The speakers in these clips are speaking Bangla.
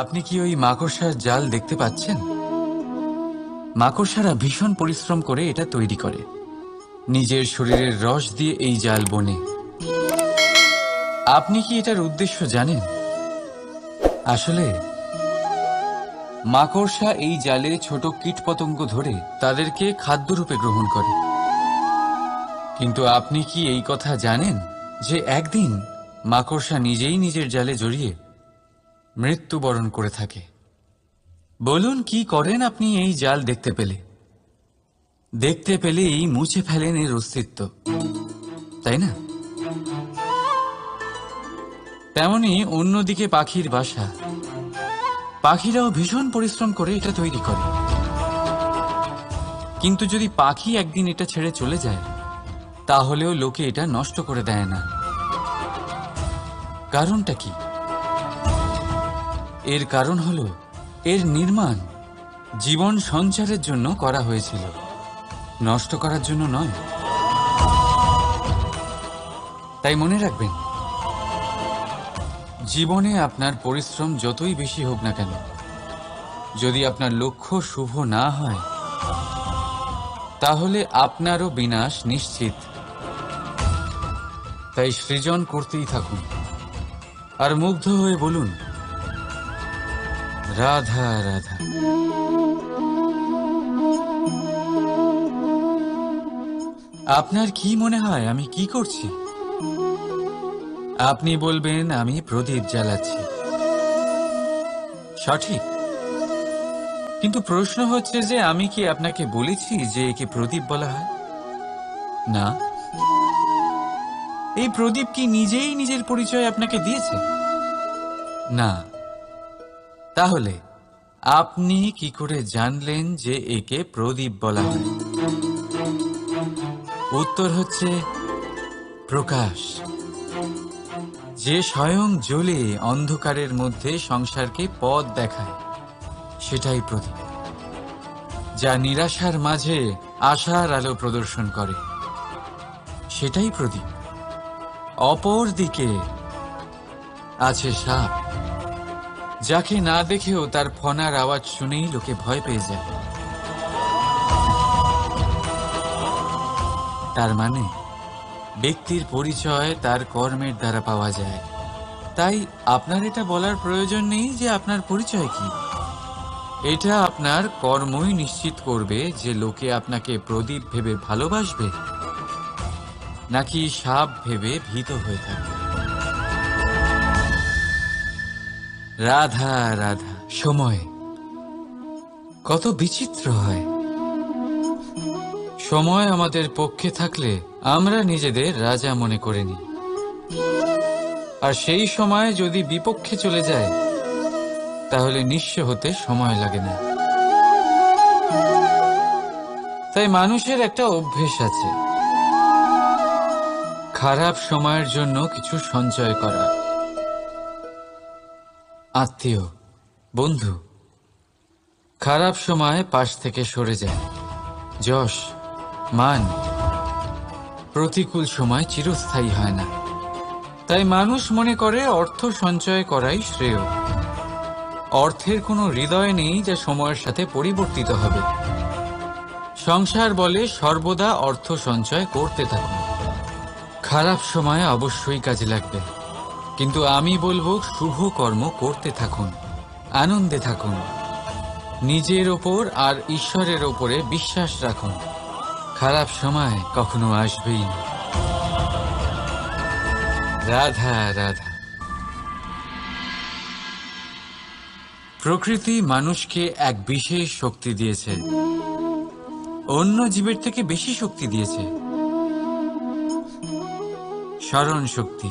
আপনি কি ওই মাকড়সার জাল দেখতে পাচ্ছেন? মাকড়সারা ভীষণ পরিশ্রম করে এটা তৈরি করে। নিজের শরীরের রস দিয়ে এই জাল বোনে। আপনি কি এটার উদ্দেশ্য জানেন? আসলে মাকড়সা এই জালে ছোট কীটপতঙ্গ ধরে তাদেরকে খাদ্যরূপে গ্রহণ করে। কিন্তু আপনি কি এই কথা জানেন যে একদিন মাকড়সা নিজেই নিজের জালে জড়িয়ে মৃত্যুবরণ করে থাকে? বলুন, কি করেন আপনি এই জাল দেখতে পেলেই মুছে ফেলেন এর অস্তিত্ব, তাই না? তেমনি অন্যদিকে পাখির বাসা। পাখিরাও ভীষণ পরিশ্রম করে এটা তৈরি করে। কিন্তু যদি পাখি একদিন এটা ছেড়ে চলে যায়, তাহলেও লোকে এটা নষ্ট করে দেয় না। কারণটা কি? এর কারণ হলো এর নির্মাণ জীবন সঞ্চারের জন্য করা হয়েছিল, নষ্ট করার জন্য নয়। তাই মনে রাখবেন, জীবনে আপনার পরিশ্রম যতই বেশি হোক না কেন, যদি আপনার লক্ষ্য শুভ না হয়, তাহলে আপনারও বিনাশ নিশ্চিত। তাই সৃজন করতেই থাকুন আর মুগ্ধ হয়ে বলুন, রাধা রাধা। আপনার কি মনে হয় আমি কি করছি? আপনি বলবেন আমি প্রদীপ জ্বালাচ্ছি। সঠিক। কিন্তু প্রশ্ন হচ্ছে যে আমি কি আপনাকে বলেছি যে একে প্রদীপ বলা হয়? না। এই প্রদীপ কি নিজেই নিজের পরিচয় আপনাকে দিয়েছে? না। তাহলে আপনি কি করে জানলেন যে একে প্রদীপ বলা হয়? উত্তর হচ্ছে প্রকাশ, যে স্বয়ং জ্বলে অন্ধকারের মধ্যে সংসারকে পথ দেখায়, সেটাই প্রদীপ। যা নিরাশার মাঝে আশার আলো প্রদর্শন করে, সেটাই প্রদীপ। অপর দিকে আছে সাপ, যাকে না দেখেও তার ফনার আওয়াজ শুনেই লোকে ভয় পেয়ে যায়। তার মানে ব্যক্তির পরিচয় তার কর্মের দ্বারা পাওয়া যায়। তাই আপনার এটা বলার প্রয়োজন নেই যে আপনার পরিচয় কি। এটা আপনার কর্মই নিশ্চিত করবে যে লোকে আপনাকে প্রদীপ ভেবে ভালোবাসবে নাকি সাপ ভেবে ভীত হয়ে থাকবে। রাধা রাধা। সময় কত বিচিত্র হয়। সময় আমাদের পক্ষে থাকলে আমরা নিজেদের রাজা মনে করে নিই, আর সেই সময় যদি বিপক্ষে চলে যায়, তাহলে নিঃস্ব হতে সময় লাগে না। তাই মানুষের একটা অভ্যেস আছে, খারাপ সময়ের জন্য কিছু সঞ্চয় করা। আত্মীয়, বন্ধু খারাপ সময় পাশ থেকে সরে যায়। যশ, মান প্রতিকূল সময় চিরস্থায়ী হয় না। তাই মানুষ মনে করে অর্থ সঞ্চয় করাই শ্রেয়। অর্থের কোনো হৃদয় নেই যা সময়ের সাথে পরিবর্তিত হবে। সংসার বলে সর্বদা অর্থ সঞ্চয় করতে থাকুন। খারাপ সময় অবশ্যই কাজে লাগবে, কিন্তু আমি বলবো শুভ কর্ম করতে থাকুন, আনন্দে থাকুন, নিজের ওপর আর ঈশ্বরের ওপরে বিশ্বাস রাখুন। খারাপ সময় কখনো আসবেই না। রাধা রাধা। প্রকৃতি মানুষকে এক বিশেষ শক্তি দিয়েছে, অন্য জীবের থেকে বেশি শক্তি দিয়েছে। স্মরণ শক্তি।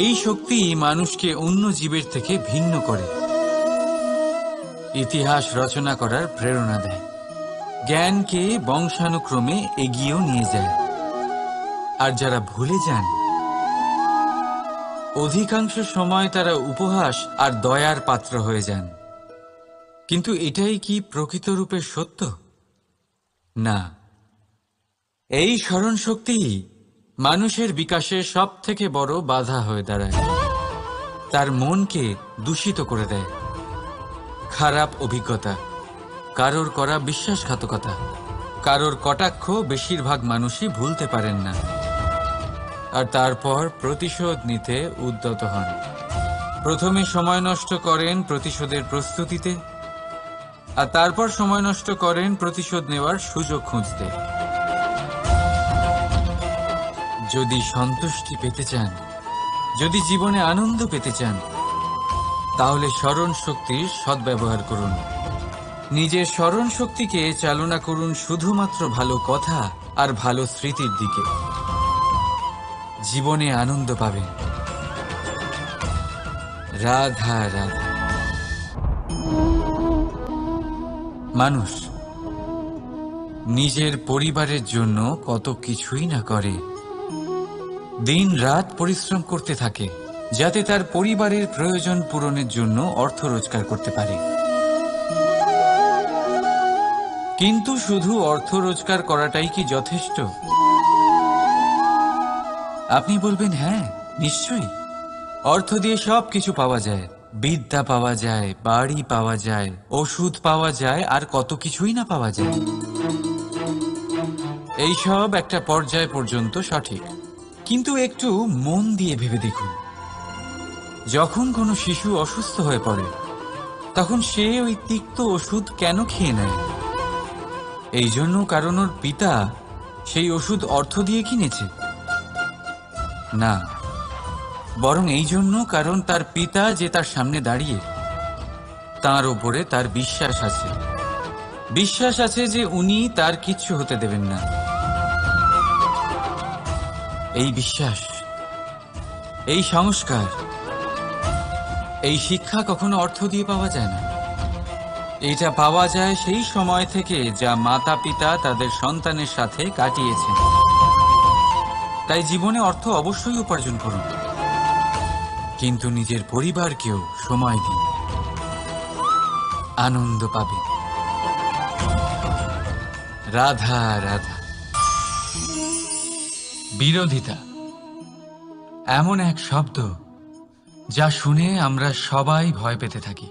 এই শক্তি মানুষকে অন্য জীবের থেকে ভিন্ন করে, ইতিহাস রচনা করার প্রেরণা দেয়, জ্ঞানকে বংশানুক্রমে এগিয়েও নিয়ে যায়। আর যারা ভুলে যান, অধিকাংশ সময় তারা উপহাস আর দয়ার পাত্র হয়ে যান। কিন্তু এটাই কি প্রকৃত রূপে সত্য? না। এই স্মরণ শক্তি মানুষের বিকাশের সব থেকে বড় বাধা হয়ে দাঁড়ায়। তার মনকে দূষিত করে দেয়। খারাপ অভিজ্ঞতা, কারোর করা বিশ্বাসঘাতকতা, কারোর কটাক্ষ বেশিরভাগ মানুষই ভুলতে পারেন না, আর তারপর প্রতিশোধ নিতে উদ্যত হন। প্রথমে সময় নষ্ট করেন প্রতিশোধের প্রস্তুতিতে, আর তারপর সময় নষ্ট করেন প্রতিশোধ নেওয়ার সুযোগ খুঁজতে। যদি সন্তুষ্টি পেতে চান, যদি জীবনে আনন্দ পেতে চান, তাহলে স্মরণ শক্তির সদ্ব্যবহার করুন। নিজের স্মরণ শক্তিকে চালনা করুন শুধুমাত্র ভালো কথা আর ভালো স্মৃতির দিকে। জীবনে আনন্দ পাবেন। রাধা রাধা। মানুষ নিজের পরিবারের জন্য কত কিছুই না করে, দিন রাত পরিশ্রম করতে থাকে যাতে তার পরিবারের প্রয়োজন পূরণের জন্য অর্থ রোজগার করতে পারে। কিন্তু শুধু অর্থ রোজগার করাটাই কি যথেষ্ট? আপনি বলবেন, হ্যাঁ নিশ্চয়ই, অর্থ দিয়ে সব কিছু পাওয়া যায়, বিদ্যা পাওয়া যায়, বাড়ি পাওয়া যায়, ওষুধ পাওয়া যায়, আর কত কিছুই না পাওয়া যায়। এইসব একটা পর্যায় পর্যন্ত সঠিক, কিন্তু একটু মন দিয়ে ভেবে দেখুন, যখন কোনো শিশু অসুস্থ হয়ে পড়ে তখন সে ওই তিক্ত ওষুধ কেন খেয়ে নেয়? এই জন্য কারণ ওর পিতা সেই ওষুধ অর্থ দিয়ে কিনেছে? না, বরং এই জন্য কারণ তার পিতা যে তার সামনে দাঁড়িয়ে, তার ওপরে তার বিশ্বাস আছে। বিশ্বাস আছে যে উনি তার কিচ্ছু হতে দেবেন না। এই বিশ্বাস, এই সংস্কার, এই শিক্ষা কখনো অর্থ দিয়ে পাওয়া যায় না। এটা পাওয়া যায় সেই সময় থেকে যা মাতা পিতা তাদের সন্তানের সাথে কাটিয়েছেন। তাই জীবনে অর্থ অবশ্যই উপার্জন করুন, কিন্তু নিজের পরিবারকেও সময় দিন, আনন্দ পাবেন। রাধা রাধা। বিরোধিতা এমন এক শব্দ যা শুনে আমরা সবাই ভয় পেতে থাকি।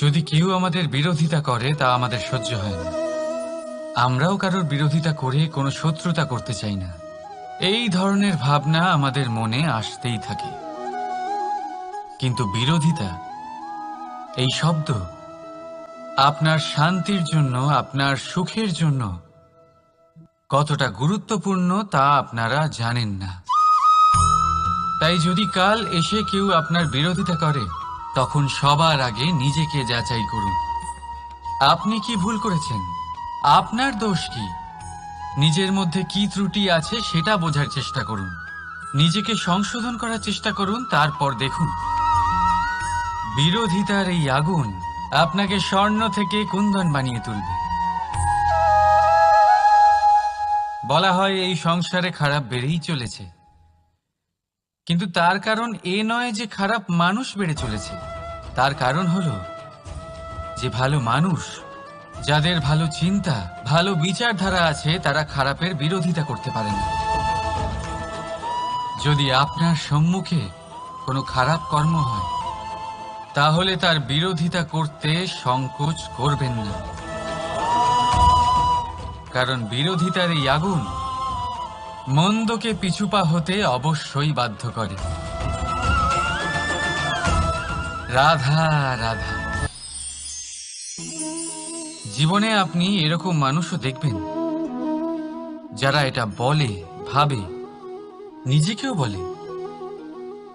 যদি কেউ আমাদের বিরোধিতা করে তা আমাদের সহ্য হয় না। আমরাও কারোর বিরোধিতা করে কোনো শত্রুতা করতে চাই না। এই ধরনের ভাবনা আমাদের মনে আসতেই থাকে। কিন্তু বিরোধিতা, এই শব্দ আপনার শান্তির জন্য, আপনার সুখের জন্য কতটা গুরুত্বপূর্ণ তা আপনারা জানেন না। তাই যদি কাল এসে কেউ আপনার বিরোধিতা করে, তখন সবার আগে নিজেকে যাচাই করুন। আপনি কি ভুল করেছেন? আপনার দোষ কি? নিজের মধ্যে কি ত্রুটি আছে সেটা বোঝার চেষ্টা করুন, নিজেকে সংশোধন করার চেষ্টা করুন। তারপর দেখুন, বিরোধিতার এই আগুন আপনাকে স্বর্ণ থেকে কুন্দন বানিয়ে তুলবে। বলা হয় এই সংসারে খারাপ বেড়েই চলেছে, কিন্তু তার কারণ এ নয় যে খারাপ মানুষ বেড়ে চলেছে। তার কারণ হলো যে ভালো মানুষ, যাদের ভালো চিন্তা, ভালো বিচারধারা আছে, তারা খারাপের বিরোধিতা করতে পারে না। যদি আপনার সম্মুখে কোনো খারাপ কর্ম হয়, তাহলে তার বিরোধিতা করতে সংকোচ করবেন না, কারণ বিরোধিতার এই আগুন মন্দকে পিছুপা হতে অবশ্যই বাধ্য করে। রাধা রাধা। জীবনে আপনি এরকম মানুষও দেখবেন যারা এটা বলে, ভাবে, নিজেকেও বলে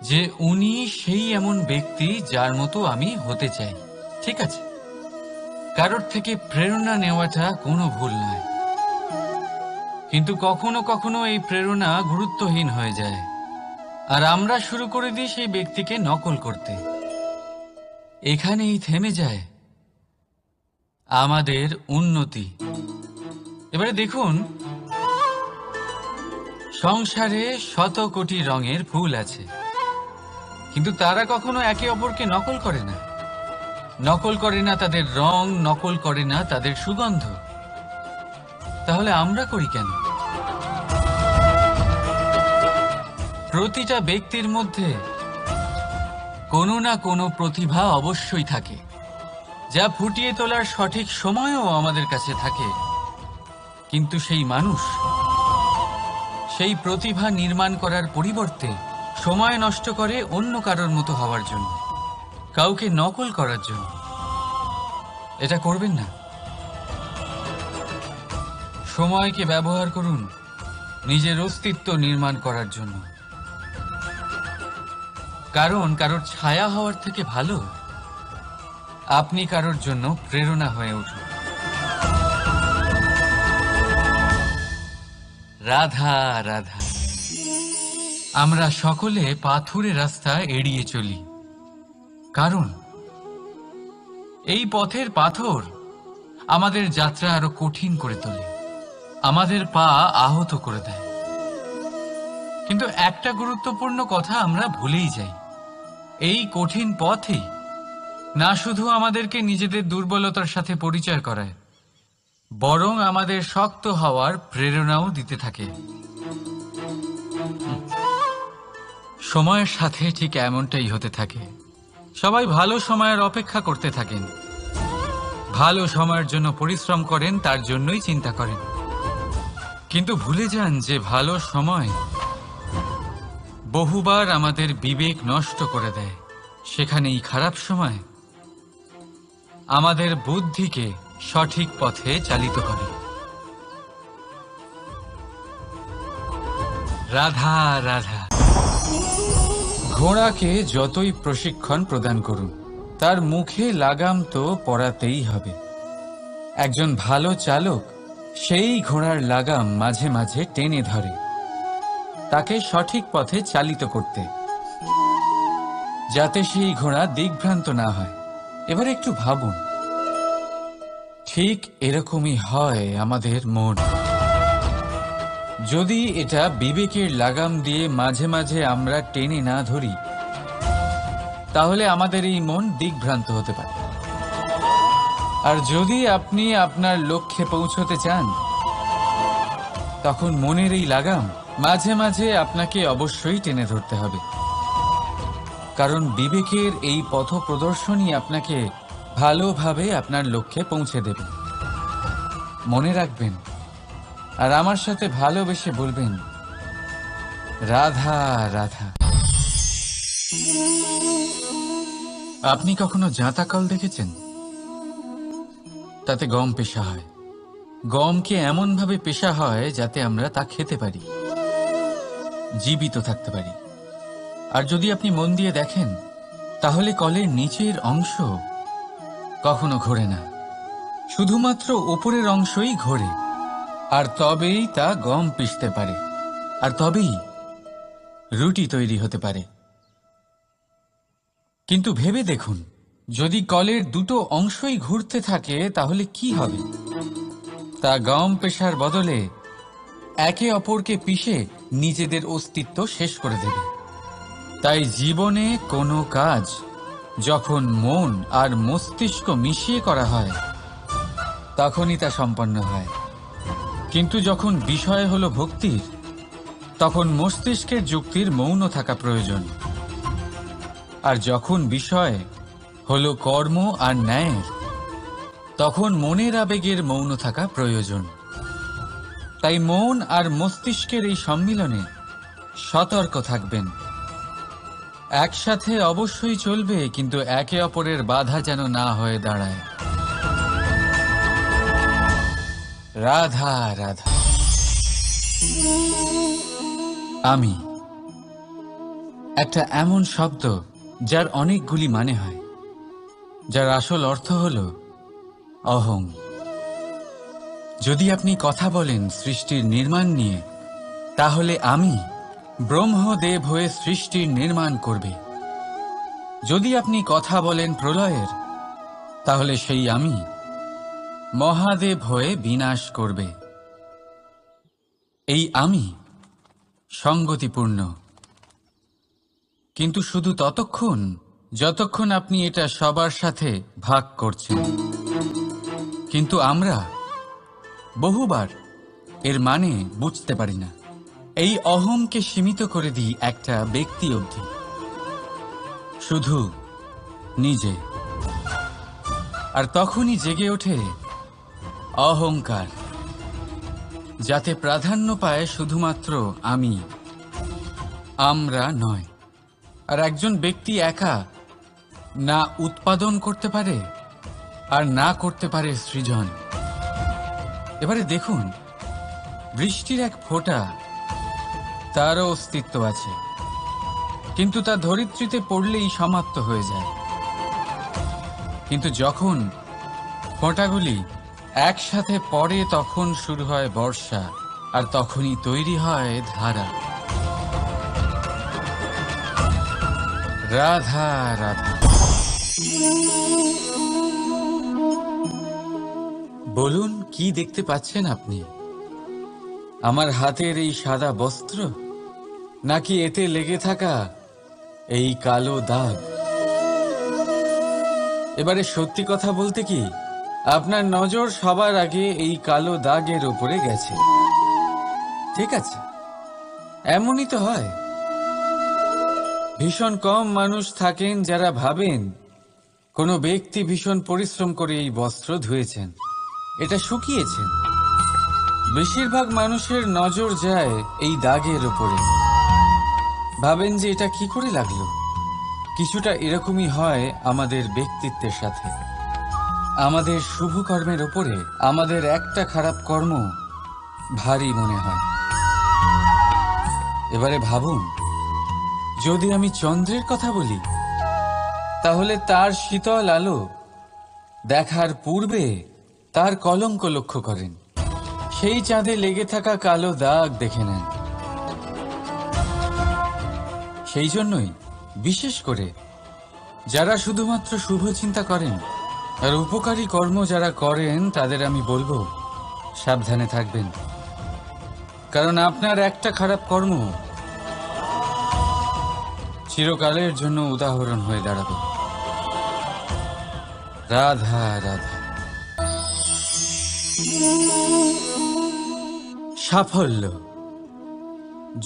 যে উনি সেই এমন ব্যক্তি যার মতো আমি হতে চাই। ঠিক আছে, কারোর থেকে প্রেরণা নেওয়াটা কোনো ভুল নয়, কিন্তু কখনো কখনো এই প্রেরণা গুরুত্বহীন হয়ে যায়, আর আমরা শুরু করে দিই সেই ব্যক্তিকে নকল করতে। এখানেই থেমে যায় আমাদের উন্নতি। এবারে দেখুন, সংসারে শত কোটি রঙের ফুল আছে, কিন্তু তারা কখনো একে অপরকে নকল করে না। নকল করে না তাদের রং, নকল করে না তাদের সুগন্ধ। তাহলে আমরা করি কেন? প্রতিটা ব্যক্তির মধ্যে কোনো না কোনো প্রতিভা অবশ্যই থাকে, যা ফুটিয়ে তোলার সঠিক সময়ও আমাদের কাছে থাকে। কিন্তু সেই মানুষ সেই প্রতিভা নির্মাণ করার পরিবর্তে সময় নষ্ট করে অন্য কারোর মতো হওয়ার জন্য, কাউকে নকল করার জন্য। এটা করবেন না। সময়কে ব্যবহার করুন নিজের অস্তিত্ব নির্মাণ করার জন্য। কারণ কারোর ছায়া হওয়ার থেকে ভালো আপনি কারোর জন্য প্রেরণা হয়ে উঠুন। রাধা রাধা। আমরা সকলে পাথুরে রাস্তা এড়িয়ে চলি, কারণ এই পথের পাথর আমাদের যাত্রা আরো কঠিন করে তোলে, আমাদের পা আহত করে দেয়। কিন্তু একটা গুরুত্বপূর্ণ কথা আমরা ভুলেই যাই, এই কঠিন পথই না শুধু আমাদেরকে নিজেদের দুর্বলতার সাথে পরিচয় করায়, বরং আমাদের শক্ত হওয়ার প্রেরণাও দিতে থাকে। সময়ের সাথে ঠিক এমনটাই হতে থাকে। সবাই ভালো সময়ের অপেক্ষা করতে থাকেন, ভালো সময়ের জন্য পরিশ্রম করেন, তার জন্যই চিন্তা করেন, কিন্তু ভুলে যান যে ভালো সময় বহুবার আমাদের বিবেক নষ্ট করে দেয়। সেখানেই খারাপ সময় আমাদের বুদ্ধিকে সঠিক পথে চালিত করে। রাধা রাধা। ঘোড়াকে যতই প্রশিক্ষণ প্রদান করুন, তার মুখে লাগাম তো পরাতেই হবে। একজন ভালো চালক সেই ঘোড়ার লাগাম মাঝে মাঝে টেনে ধরে, তাকে সঠিক পথে চালিত করতে, যাতে সেই ঘোড়া দিগ্ভ্রান্ত না হয়। এবার একটু ভাবুন, ঠিক এরকমই হয় আমাদের মন। যদি এটা বিবেকের লাগাম দিয়ে মাঝে মাঝে আমরা টেনে না ধরি, তাহলে আমাদের এই মন দিগ্ভ্রান্ত হতে পারে। আর যদি আপনি আপনার লক্ষ্যে পৌঁছতে চান, তখন মনের এই লাগাম মাঝে মাঝে আপনাকে অবশ্যই টেনে ধরতে হবে। কারণ বিবেকের এই পথ প্রদর্শনই আপনাকে ভালোভাবে আপনার লক্ষ্যে পৌঁছে দেবে। মনে রাখবেন, আর আমার সাথে ভালোবেসে বলবেন, রাধা রাধা। আপনি কখনো জাঁতা কল দেখেছেন? তাতে গম পেষা হয়। গমকে এমনভাবে পেষা হয় যাতে আমরা তা খেতে পারি, জীবিত থাকতে পারি। আর যদি আপনি মন দিয়ে দেখেন, তাহলে কলের নিচের অংশ কখনো ঘোরে না, শুধুমাত্র ওপরের অংশই ঘোরে। আর তবেই তা গম পিষতে পারে, আর তবেই রুটি তৈরি হতে পারে। কিন্তু ভেবে দেখুন, যদি কলের দুটো অংশই ঘুরতে থাকে, তাহলে কি হবে? তা গম পেশার বদলে একে অপরকে পিষে নিজেদের অস্তিত্ব শেষ করে দেবে। তাই জীবনে কোনো কাজ যখন মন আর মস্তিষ্ক মিশিয়ে করা হয়, তখনই তা সম্পন্ন হয়। কিন্তু যখন বিষয় হলো ভক্তির, তখন মস্তিষ্কের যুক্তির মৌন থাকা প্রয়োজন। আর যখন বিষয় হলো কর্ম আর ন্যায়ের, তখন মনের আবেগের মৌন থাকা প্রয়োজন। তাই মন আর মস্তিষ্কের এই সম্মিলনে সতর্ক থাকবেন। একসাথে অবশ্যই চলবে, কিন্তু একে অপরের বাধা যেন না হয়ে দাঁড়ায়। রাধা রাধা। আমি একটা এমন শব্দ যার অনেকগুলি মানে হয়, যার আসল অর্থ হল অহং। যদি আপনি কথা বলেন সৃষ্টির নির্মাণ নিয়ে, তাহলে আমি ব্রহ্মদেব হয়ে সৃষ্টির নির্মাণ করবে। যদি আপনি কথা বলেন প্রলয়ের, তাহলে সেই আমি মহাদেব হয়ে বিনাশ করবে। এই আমি সঙ্গতিপূর্ণ, কিন্তু শুধু ততক্ষণ যতক্ষণ আপনি এটা সবার সাথে ভাগ করছেন। কিন্তু আমরা বহুবার এর মানে বুঝতে পারি না। এই অহংকে সীমিত করে দিই একটা ব্যক্তি অবধি। শুধু নিজে। আর তখনই জেগে ওঠে অহংকার, যাতে প্রাধান্য পায় শুধুমাত্র আমি, আমরা নয়। আর একজন ব্যক্তি একা না উৎপাদন করতে পারে আর না করতে পারে সৃজন। এবারে দেখুন, বৃষ্টির এক ফোঁটা, তারও অস্তিত্ব আছে, কিন্তু তা ধরিত্রীতে পড়লেই সমাপ্ত হয়ে যায়। কিন্তু যখন ফোঁটাগুলি একসাথে পড়ে তখন শুরু হয় বর্ষা, আর তখনই তৈরি হয় ধারা। রাধা রাধা। বলুন, কি দেখতে পাচ্ছেন আপনি? আমার হাতের এই সাদা বস্ত্র, নাকি এতে লেগে থাকা এই কালো দাগ? এবারে সত্যি কথা বলতে কি, আপনার নজর সবার আগে এই কালো দাগের উপরে গেছে। ঠিক আছে, এমনই তো হয়। ভীষণ কম মানুষ থাকেন যারা ভাবেন কোনো ব্যক্তি ভীষণ পরিশ্রম করে এই বস্ত্র ধুয়েছেন, এটা শুকিয়েছেন। বেশিরভাগ মানুষের নজর যায় এই দাগের উপরে, ভাবেন যে এটা কি করে লাগলো। কিছুটা এরকমই হয় আমাদের ব্যক্তিত্বের সাথে। আমাদের শুভ কর্মের উপরে আমাদের একটা খারাপ কর্ম ভারী মনে হয়। এবারে ভাবুন, যদি আমি চন্দ্রের কথা বলি, তাহলে তার শীতল আলো দেখার পূর্বে তার কলঙ্ক লক্ষ্য করেন, সেই চাঁদে লেগে থাকা কালো দাগ দেখে নেন। সেই জন্যই বিশেষ করে যারা শুধুমাত্র শুভ চিন্তা করেন আর উপকারী কর্ম যারা করেন, তাদের আমি বলবো সাবধানে থাকবেন, কারণ আপনার একটা খারাপ কর্ম চিরকালের জন্য উদাহরণ হয়ে দাঁড়াবে। রাধা রাধা। সাফল্য।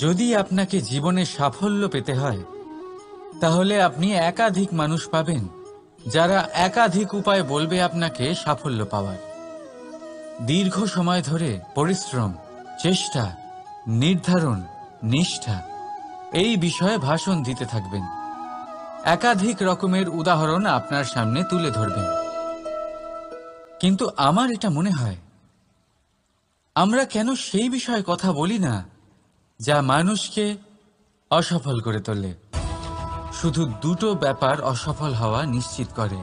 যদি আপনাকে জীবনে সাফল্য পেতে হয়, তাহলে আপনি একাধিক মানুষ পাবেন যারা একাধিক উপায় বলবে আপনাকে সাফল্য পাওয়ার। দীর্ঘ সময় ধরে পরিশ্রম, চেষ্টা, নির্ধারণ, নিষ্ঠা এই বিষয়ে ভাষণ দিতে থাকবেন। একাধিক রকমের উদাহরণ আপনার সামনে তুলে ধরবেন। কিন্তু আমার এটা মনে হয়, আমরা কেন সেই বিষয়ে কথা বলি না যা মানুষকে অসফল করে তোলে? শুধু দুটো ব্যাপার অসফল হওয়া নিশ্চিত করে।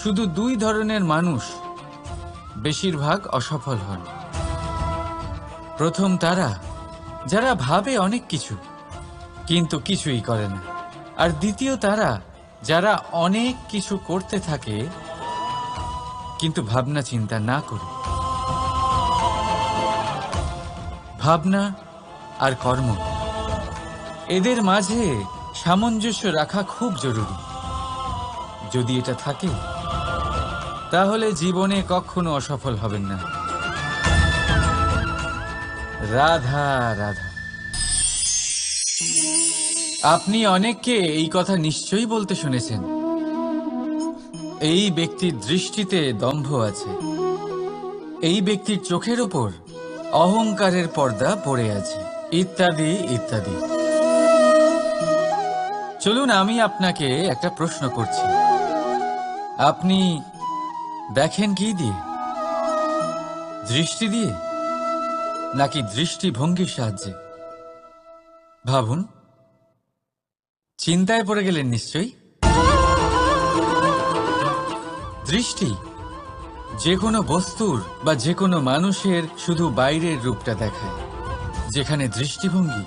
শুধু দুই ধরনের মানুষ বেশিরভাগ অসফল হন। প্রথম তারা যারা ভাবে অনেক কিছু কিন্তু কিছুই করে না, আর দ্বিতীয় তারা যারা অনেক কিছু করতে থাকে কিন্তু ভাবনা চিন্তা না করে। ভাবনা আর কর্ম, এদের মাঝে সামঞ্জস্য রাখা খুব জরুরি। যদি এটা থাকে, তাহলে জীবনে কখনো অসফল হবেন না। রাধা রাধা। আপনি অনেককে এই কথা নিশ্চয়ই বলতে শুনেছেন, এই ব্যক্তির দৃষ্টিতে দম্ভ আছে, এই ব্যক্তির চোখের ওপর অহংকারের পর্দা পড়ে আছে, ইত্যাদি ইত্যাদি। চলুন, আমি আপনাকে একটা প্রশ্ন করছি। আপনি দেখেন কি দিয়ে? দৃষ্টি দিয়ে নাকি দৃষ্টিভঙ্গির সাহায্যে? ভাবুন। চিন্তায় পড়ে গেলেন নিশ্চয়ই। দৃষ্টি যে কোনো বস্তুর বা যে কোনো মানুষের শুধু বাইরের রূপটা দেখায়, যেখানে দৃষ্টিভঙ্গি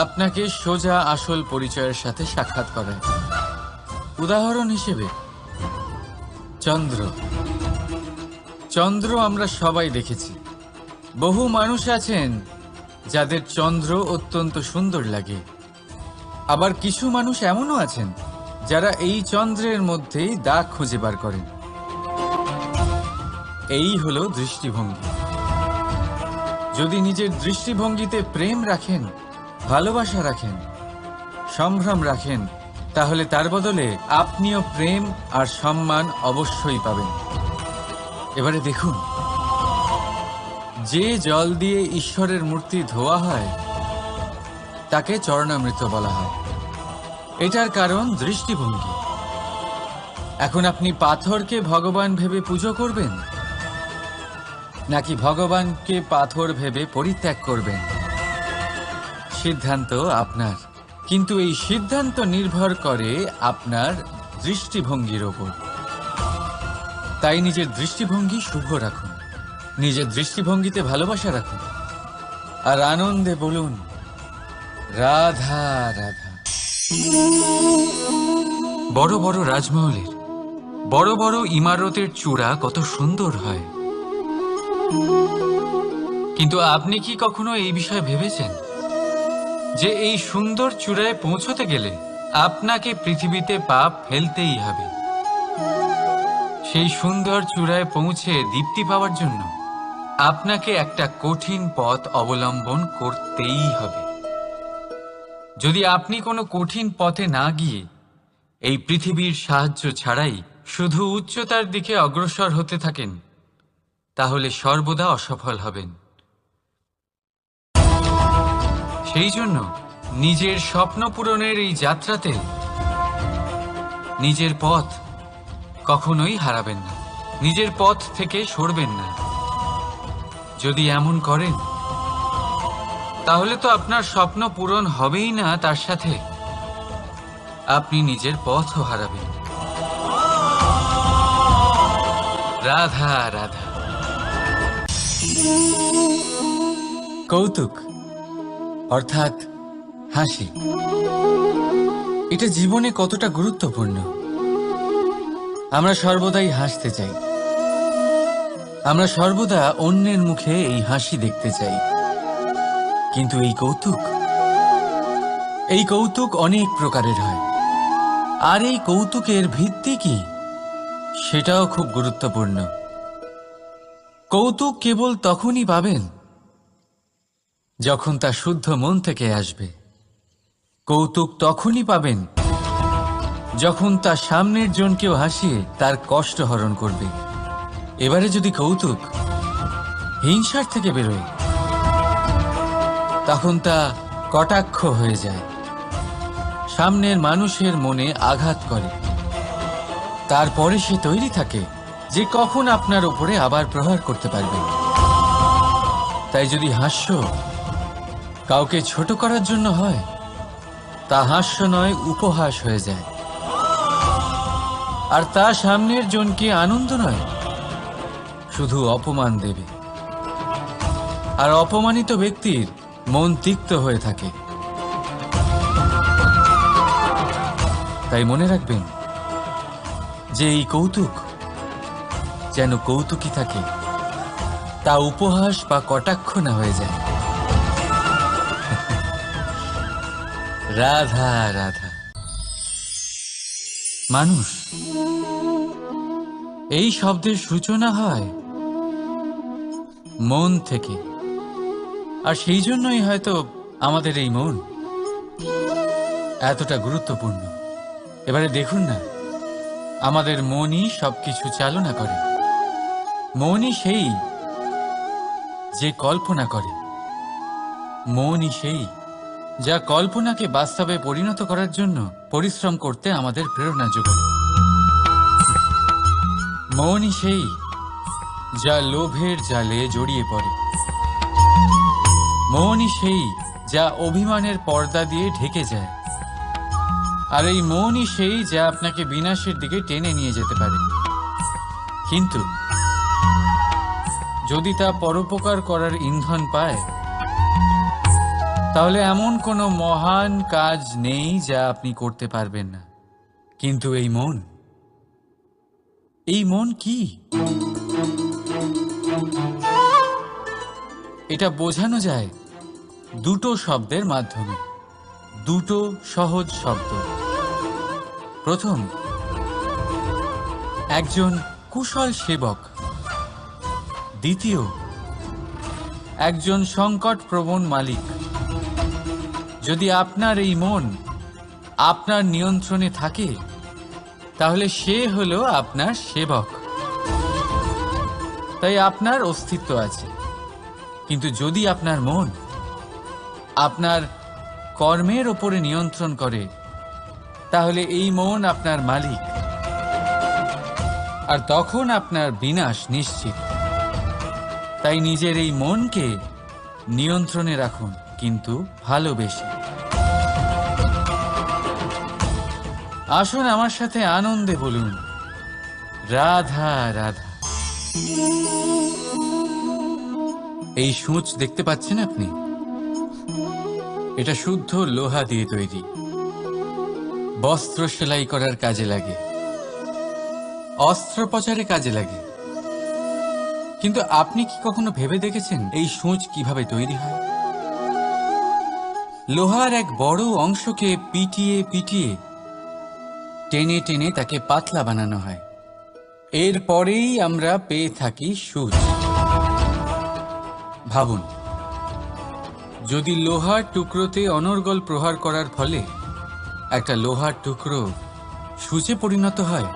আপনাকে সোজা আসল পরিচয়ের সাথে সাক্ষাৎ করায়। উদাহরণ হিসেবে চন্দ্র। চন্দ্র আমরা সবাই দেখেছি। বহু মানুষ আছেন যাদের চন্দ্র অত্যন্ত সুন্দর লাগে, আবার কিছু মানুষ এমনও আছেন যারা এই চন্দ্রের মধ্যেই দাগ খুঁজে বার করেন। এই হলো দৃষ্টিভঙ্গি। যদি নিজের দৃষ্টিভঙ্গিতে প্রেম রাখেন, ভালোবাসা রাখেন, সম্ভ্রম রাখেন, তাহলে তার বদলে আপনিও প্রেম আর সম্মান অবশ্যই পাবেন। এবারে দেখুন, যে জল দিয়ে ঈশ্বরের মূর্তি ধোয়া হয় তাকে চরণামৃত বলা হয়। এটার কারণ দৃষ্টিভঙ্গি। এখন আপনি পাথরকে ভগবান ভেবে পুজো করবেন, নাকি ভগবানকে পাথর ভেবে পরিত্যাগ করবেন? সিদ্ধান্ত আপনার, কিন্তু এই সিদ্ধান্ত নির্ভর করে আপনার দৃষ্টিভঙ্গির ওপর। তাই নিজের দৃষ্টিভঙ্গি শুভ রাখুন, নিজের দৃষ্টিভঙ্গিতে ভালোবাসা রাখুন, আর আনন্দে বলুন রাধা রাধা। বড় বড় রাজমহলের বড় বড় ইমারতের চূড়া কত সুন্দর হয়, কিন্তু আপনি কি কখনো এই বিষয়ে ভেবেছেন যে এই সুন্দর চূড়ায় পৌঁছতে গেলে আপনাকে পৃথিবীতে পা ফেলতেই হবে? সেই সুন্দর চূড়ায় পৌঁছে দীপ্তি পাওয়ার জন্য আপনাকে একটা কঠিন পথ অবলম্বন করতেই হবে। যদি আপনি কোনো কঠিন পথে না গিয়ে এই পৃথিবীর সাহায্য ছাড়াই শুধু উচ্চতার দিকে অগ্রসর হতে থাকেন, তাহলে সর্বদা অসফল হবেন। সেই জন্য নিজের স্বপ্ন পূরণের এই যাত্রাতে নিজের পথ কখনোই হারাবেন না, নিজের পথ থেকে সরবেন না। যদি এমন করেন তাহলে তো আপনার স্বপ্ন পূরণ হবেই না, তার সাথে আপনি নিজের পথও হারাবেন। রাধা রাধা। কৌতুক অর্থাৎ হাসি, এটা জীবনে কতটা গুরুত্বপূর্ণ। আমরা সর্বদাই হাসতে চাই, আমরা সর্বদা অন্যের মুখে এই হাসি দেখতে চাই। কিন্তু এই কৌতুক অনেক প্রকারের হয়, আর এই কৌতুকের ভিত্তি কি সেটাও খুব গুরুত্বপূর্ণ। কৌতুক কেবল তখনই পাবেন যখন তা শুদ্ধ মন থেকে আসবে। কৌতুক তখনই পাবেন যখন তা সামনের জনকেও হাসিয়ে তার কষ্ট হরণ করবে। এবারে যদি কৌতুক হিংসার থেকে বেরোয়, তখন তা কটাক্ষ হয়ে যায়, সামনের মানুষের মনে আঘাত করে। তারপরে সে তৈরি থাকে যে কখন আপনার উপরে আবার প্রহার করতে পারবে। তাই যদি হাস্য কাউকে ছোট করার জন্য হয়, তা হাস্য নয়, উপহাস হয়ে যায়। আর তা সামনের জনকে আনন্দ নয়, শুধু অপমান দেবে। আর অপমানিত ব্যক্তির মন তিক্ত হয়ে থাকে। তাই মনে রাখবেন যে এই কৌতুক যেন কৌতুকই থাকে, তা উপহাস বা কটাক্ষ না হয়ে যায়। রাধা রাধা। মানুষ এই শব্দের সূচনা হয় মন থেকে, আর সেই জন্যই হয়তো আমাদের এই মন এতটা গুরুত্বপূর্ণ। এবারে দেখুন না, আমাদের মনই সবকিছু চালনা করে। মনই সেই যে কল্পনা করে, মনই সেই যা কল্পনাকে বাস্তবে পরিণত করার জন্য পরিশ্রম করতে আমাদের প্রেরণা যোগায়। মনই সেই যা লোভের জালে জড়িয়ে পড়ে। মনই সেই যা অভিমানের পর্দা দিয়ে ঢেকে যায়। আর এই মনই সেই যা আপনাকে বিনাশের দিকে টেনে নিয়ে যেতে পারে। কিন্তু যদি তা পরোপকার করার ইন্ধন পায়, তাহলে এমন কোনো মহান কাজ নেই যা আপনি করতে পারবেন না। কিন্তু এই মন কি? এটা বোঝানো যায় দুটো শব্দের মাধ্যমে, দুটো সহজ শব্দ। প্রথম, একজন কুশল সেবক। দ্বিতীয়, একজন সংকটপ্রবণ মালিক। যদি আপনার এই মন আপনার নিয়ন্ত্রণে থাকে তাহলে সে হলো আপনার সেবক, তাই আপনার অস্তিত্ব আছে। কিন্তু যদি আপনার মন আপনার কর্মের ওপরে নিয়ন্ত্রণ করে তাহলে এই মন আপনার মালিক, আর তখন আপনার বিনাশ নিশ্চিত। তাই নিজের এই মনকে নিয়ন্ত্রণে রাখুন, কিন্তু ভালোবেসে। আসুন আমার সাথে আনন্দে বলুন, রাধা রাধা। এই সূঁচ দেখতে পাচ্ছেন আপনি? এটা শুদ্ধ লোহা দিয়ে তৈরি, বস্ত্র সেলাই করার কাজে লাগে, অস্ত্রোপচারে কাজে লাগে। কিন্তু আপনি কি কখনো ভেবে দেখেছেন এই সূঁচ কিভাবে তৈরি হয়? লোহার এক বড় অংশকে পিটিয়ে পিটিয়ে টেনে টেনে তাকে পাতলা বানানো হয়। এরপরেই আমরা পেয়ে থাকি সূঁচ। ভাবুন, যদি লোহার টুকরোতে অনর্গল প্রহার করার ফলে একটা লোহার টুকরো সূঁচে পরিণত হয়,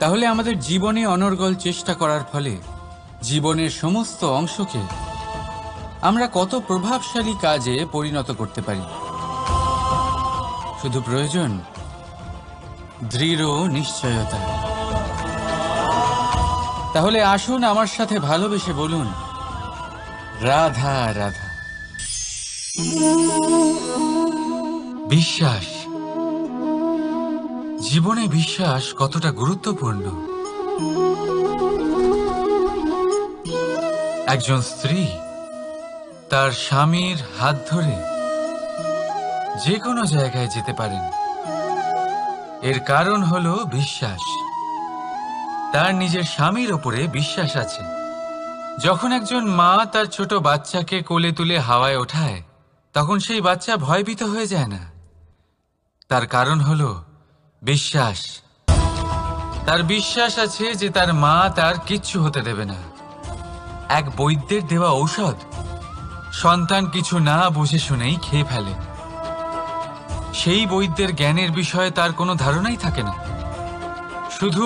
তাহলে আমাদের জীবনে অনর্গল চেষ্টা করার ফলে জীবনের সমস্ত অংশকে আমরা কত প্রভাবশালী কাজে পরিণত করতে পারি। শুধু প্রয়োজন দৃঢ় নিশ্চয়তা। তাহলে আসুন আমার সাথে ভালোবেসে বলুন, রাধা রাধা। বিশ্বাস, জীবনে বিশ্বাস কতটা গুরুত্বপূর্ণ। একজন স্ত্রী তার স্বামীর হাত ধরে যে কোনো জায়গায় যেতে পারেন, এর কারণ হলো বিশ্বাস। তার নিজের স্বামীর ওপরে বিশ্বাস আছে। যখন একজন মা তার ছোট বাচ্চাকে কোলে তুলে হাওয়ায় ওঠায়, তখন সেই বাচ্চা ভয়ভীত হয়ে যায় না। তার কারণ হলো বিশ্বাস। তার বিশ্বাস আছে যে তার মা তার কিচ্ছু হতে দেবে না। এক বৈদ্যের দেওয়া ঔষধ সন্তান কিছু না বুঝে শুনেই খেয়ে ফেলে। সেই বৈদ্যের জ্ঞানের বিষয়ে তার কোনো ধারণাই থাকে না। শুধু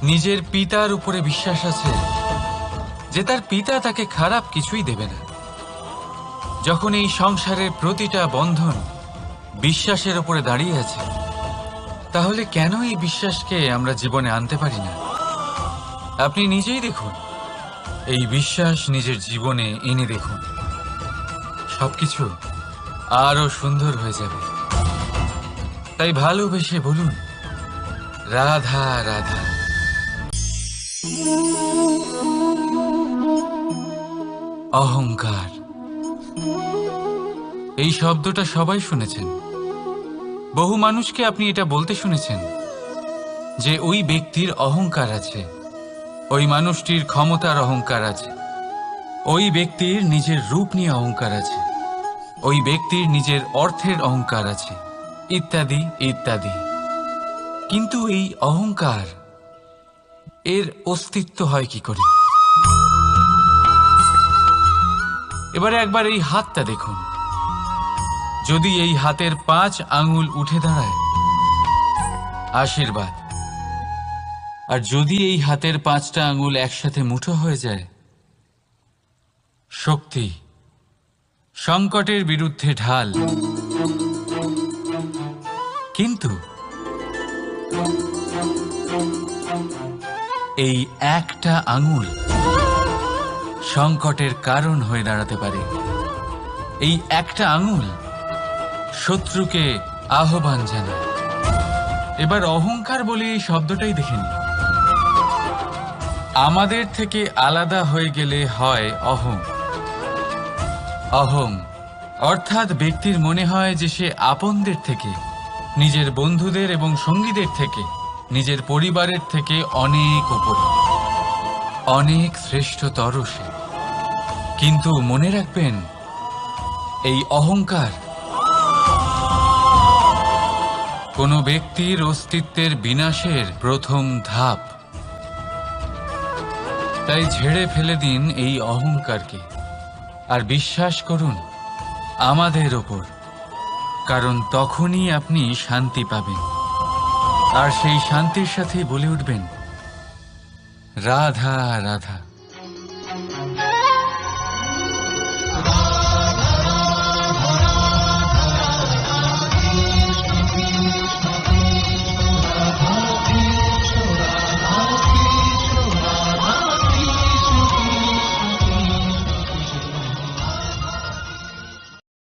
নিজের পিতার উপরে বিশ্বাস আছে যে তার পিতা তাকে খারাপ কিছুই দেবে না। যখন এই সংসারের প্রতিটা বন্ধন বিশ্বাসের উপরে দাঁড়িয়ে আছে, তাহলে কেন এই বিশ্বাসকে আমরা জীবনে আনতে পারি না? আপনি নিজেই দেখুন, এই বিশ্বাস নিজের জীবনে এনে দেখুন, সবকিছু আরো সুন্দর হয়ে যাবে। তাই ভালোবেসে বলুন, রাধা রাধা। অহংকার, এই শব্দটা সবাই শুনেছেন। বহু মানুষকে আপনি এটা বলতে শুনেছেন যে ওই ব্যক্তির অহংকার আছে, ওই মানুষটির ক্ষমতার অহংকার আছে, ওই ব্যক্তির নিজের রূপ নিয়ে অহংকার আছে, ওই ব্যক্তির নিজের অর্থের অহংকার আছে, ইত্যাদি ইত্যাদি। কিন্তু এই অহংকার, এর অস্তিত্ব হয় কি করে? এবারে একবার এই হাতটা দেখুন। যদি এই হাতের 5 আঙুল উঠে দাঁড়ায়, আশীর্বাদ। আর যদি এই হাতের 5টা আঙুল একসাথে মুঠো হয়ে যায়, শক্তি। সংকটের বিরুদ্ধে ঢাল। কিন্তু এই একটা আঙুল সংকটের কারণ হয়ে দাঁড়াতে পারে। এই একটা আঙুল শত্রুকে আহ্বান জানায়। এবার অহংকার বলে এই শব্দটাই দেখে নিন। আমাদের থেকে আলাদা হয়ে গেলে হয় অহং। অহং অর্থাৎ ব্যক্তির মনে হয় যে সে আপনদের থেকে, নিজের বন্ধুদের এবং সঙ্গীদের থেকে, নিজের পরিবারের থেকে অনেক উপরে, অনেক শ্রেষ্ঠতর সে। কিন্তু মনে রাখবেন, এই অহংকার কোনো ব্যক্তির অস্তিত্বের বিনাশের প্রথম ধাপ। তাই ঝেড়ে ফেলে দিন এই অহংকারকে, আর বিশ্বাস করুন আমাদের ওপর। কারণ তখনই আপনি শান্তি পাবেন, আর সেই শান্তির সাথেই বলে উঠবেন, রাধা রাধা।